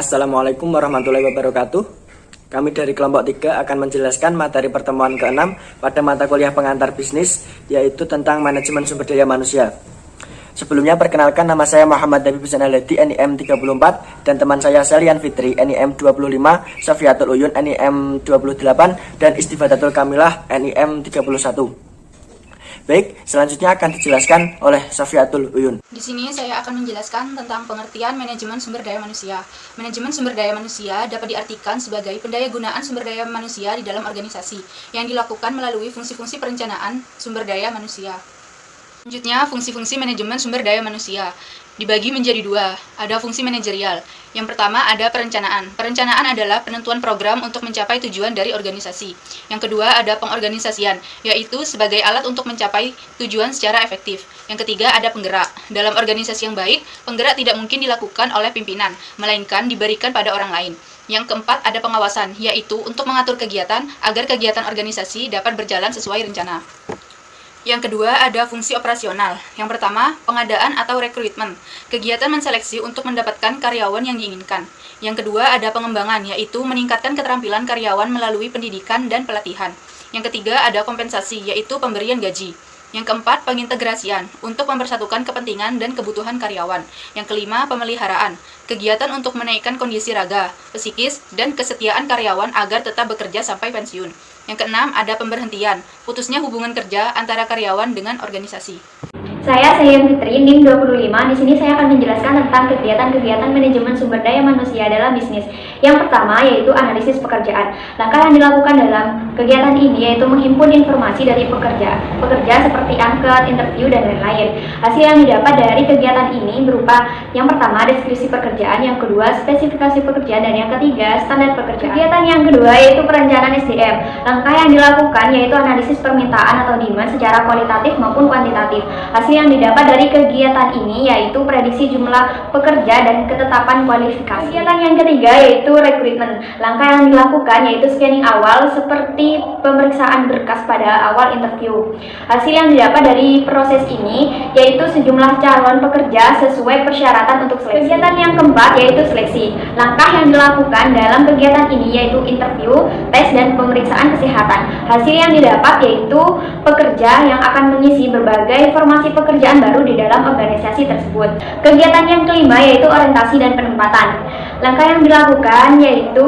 Assalamualaikum warahmatullahi wabarakatuh. Kami dari kelompok 3 akan menjelaskan materi pertemuan ke-6 pada mata kuliah pengantar bisnis, yaitu tentang manajemen sumber daya manusia. Sebelumnya perkenalkan, nama saya Muhammad Habib Husain Al-Hadi, NIM 34, dan teman saya Selian Fitri, NIM 25, Sofiatul Uyun, NIM 28, dan Istifadatul Kamilah, NIM 31. Baik, selanjutnya akan dijelaskan oleh Sofiatul Uyun. Di sini saya akan menjelaskan tentang pengertian manajemen sumber daya manusia. Manajemen sumber daya manusia dapat diartikan sebagai pendayagunaan sumber daya manusia di dalam organisasi yang dilakukan melalui fungsi-fungsi perencanaan sumber daya manusia. Selanjutnya, fungsi-fungsi manajemen sumber daya manusia dibagi menjadi dua. Ada fungsi manajerial. Yang pertama ada perencanaan. Perencanaan adalah penentuan program untuk mencapai tujuan dari organisasi. Yang kedua ada pengorganisasian, yaitu sebagai alat untuk mencapai tujuan secara efektif. Yang ketiga ada penggerak. Dalam organisasi yang baik, penggerak tidak mungkin dilakukan oleh pimpinan, melainkan diberikan pada orang lain. Yang keempat ada pengawasan, yaitu untuk mengatur kegiatan agar kegiatan organisasi dapat berjalan sesuai rencana. Yang kedua ada fungsi operasional. Yang pertama, pengadaan atau rekrutmen. Kegiatan menseleksi untuk mendapatkan karyawan yang diinginkan. Yang kedua ada pengembangan, yaitu meningkatkan keterampilan karyawan melalui pendidikan dan pelatihan. Yang ketiga ada kompensasi, yaitu pemberian gaji. Yang keempat, pengintegrasian, untuk mempersatukan kepentingan dan kebutuhan karyawan. Yang kelima, pemeliharaan, kegiatan untuk menaikkan kondisi raga, psikis, dan kesetiaan karyawan agar tetap bekerja sampai pensiun. Yang keenam, ada pemberhentian, putusnya hubungan kerja antara karyawan dengan organisasi. Saya Selian Fitri, NIM 25. Di sini saya akan menjelaskan tentang kegiatan-kegiatan manajemen sumber daya manusia dalam bisnis. Yang pertama yaitu analisis pekerjaan. Langkah yang dilakukan dalam kegiatan ini yaitu menghimpun informasi dari pekerja seperti angket, interview, dan lain-lain. Hasil yang didapat dari kegiatan ini berupa yang pertama deskripsi pekerjaan, yang kedua spesifikasi pekerjaan, dan yang ketiga standar pekerjaan. Kegiatan yang kedua yaitu perencanaan SDM. Langkah yang dilakukan yaitu analisis permintaan atau demand secara kualitatif maupun kuantitatif. Hasil yang didapat dari kegiatan ini yaitu prediksi jumlah pekerja dan ketetapan kualifikasi. Kegiatan yang ketiga yaitu rekrutmen. Langkah yang dilakukan yaitu scanning awal seperti pemeriksaan berkas pada awal interview. Hasil yang didapat dari proses ini yaitu sejumlah calon pekerja sesuai persyaratan untuk seleksi. Kegiatan yang keempat yaitu seleksi. Langkah yang dilakukan dalam kegiatan ini yaitu interview, tes, dan pemeriksaan kesehatan. Hasil yang didapat yaitu pekerja yang akan mengisi berbagai formasi pekerjaan baru di dalam organisasi tersebut. Kegiatan yang kelima yaitu orientasi dan penempatan. Langkah yang dilakukan yaitu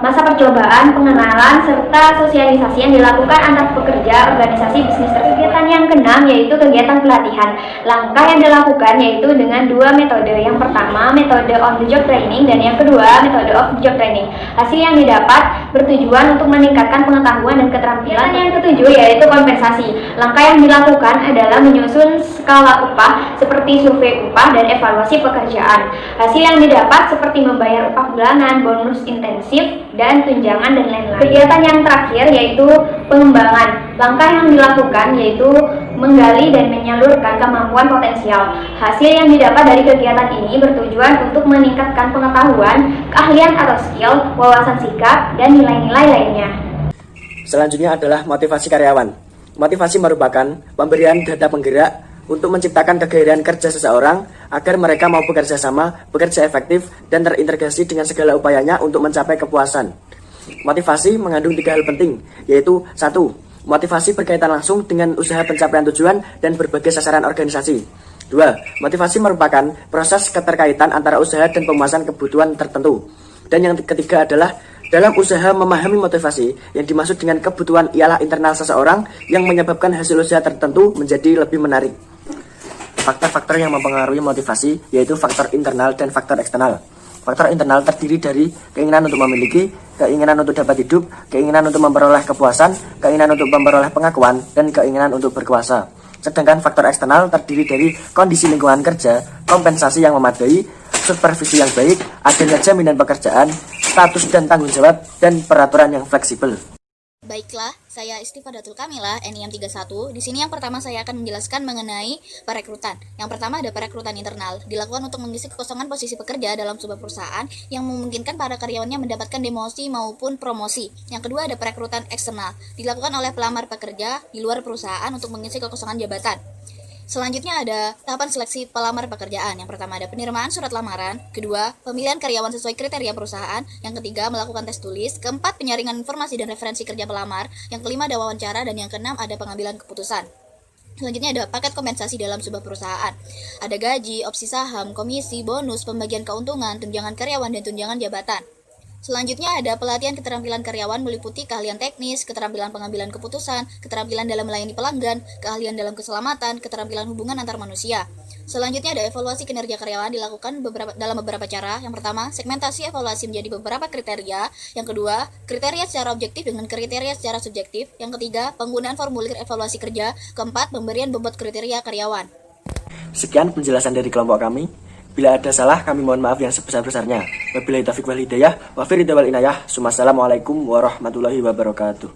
masa percobaan, pengenalan, serta sosialisasi yang dilakukan antar pekerja organisasi bisnis tersebut. Kegiatan yang keenam yaitu kegiatan pelatihan. Langkah yang dilakukan yaitu dengan dua metode. Yang pertama metode on the job training dan yang kedua metode off the job training. Hasil yang didapat bertujuan untuk meningkatkan pengetahuan dan keterampilan. Kegiatan yang ketujuh yaitu kompensasi. Langkah yang dilakukan adalah menyusun skala upah seperti survei upah dan evaluasi pekerjaan. Hasil yang didapat seperti membayar upah bulanan, bonus intensif, dan tunjangan, dan lain-lain. Kegiatan yang terakhir yaitu pengembangan. Langkah yang dilakukan yaitu menggali dan menyalurkan kemampuan potensial. Hasil yang didapat dari kegiatan ini bertujuan untuk meningkatkan pengetahuan, keahlian atau skill, wawasan sikap, dan nilai-nilai lainnya. Selanjutnya adalah motivasi karyawan. Motivasi merupakan pemberian data penggerak untuk menciptakan kegairahan kerja seseorang agar mereka mau bekerja sama, bekerja efektif, dan terintegrasi dengan segala upayanya untuk mencapai kepuasan. Motivasi mengandung 3 hal penting, yaitu 1. Motivasi berkaitan langsung dengan usaha pencapaian tujuan dan berbagai sasaran organisasi. 2. Motivasi merupakan proses keterkaitan antara usaha dan pemuasan kebutuhan tertentu. Dan yang ketiga adalah dalam usaha memahami motivasi, yang dimaksud dengan kebutuhan ialah internal seseorang yang menyebabkan hasil usaha tertentu menjadi lebih menarik. Faktor-faktor yang mempengaruhi motivasi yaitu faktor internal dan faktor eksternal. Faktor internal terdiri dari keinginan untuk memiliki, keinginan untuk dapat hidup, keinginan untuk memperoleh kepuasan, keinginan untuk memperoleh pengakuan, dan keinginan untuk berkuasa. Sedangkan faktor eksternal terdiri dari kondisi lingkungan kerja, kompensasi yang memadai, supervisi yang baik, adanya jaminan pekerjaan, status dan tanggung jawab, dan peraturan yang fleksibel. Baiklah, saya Istifadatul Kamilah, NIM 31. Di sini yang pertama saya akan menjelaskan mengenai perekrutan. Yang pertama ada perekrutan internal, dilakukan untuk mengisi kekosongan posisi pekerja dalam sebuah perusahaan yang memungkinkan para karyawannya mendapatkan demosi maupun promosi. Yang kedua ada perekrutan eksternal, dilakukan oleh pelamar pekerja di luar perusahaan untuk mengisi kekosongan jabatan. Selanjutnya ada tahapan seleksi pelamar pekerjaan. Yang pertama ada penerimaan surat lamaran, kedua pemilihan karyawan sesuai kriteria perusahaan, yang ketiga melakukan tes tulis, keempat penyaringan informasi dan referensi kerja pelamar, yang kelima ada wawancara, dan yang keenam ada pengambilan keputusan. Selanjutnya ada paket kompensasi dalam sebuah perusahaan. Ada gaji, opsi saham, komisi, bonus, pembagian keuntungan, tunjangan karyawan, dan tunjangan jabatan. Selanjutnya ada pelatihan keterampilan karyawan meliputi keahlian teknis, keterampilan pengambilan keputusan, keterampilan dalam melayani pelanggan, keahlian dalam keselamatan, keterampilan hubungan antar manusia. Selanjutnya ada evaluasi kinerja karyawan dilakukan dalam beberapa cara. Yang pertama, segmentasi evaluasi menjadi beberapa kriteria. Yang kedua, kriteria secara objektif dengan kriteria secara subjektif. Yang ketiga, penggunaan formulir evaluasi kerja. Keempat, pemberian bobot kriteria karyawan. Sekian penjelasan dari kelompok kami. Bila ada salah, kami mohon maaf yang sebesar-besarnya. Wabillahi taufiq wal hidayah, wa firida wal inayah. Assalamualaikum warahmatullahi wabarakatuh.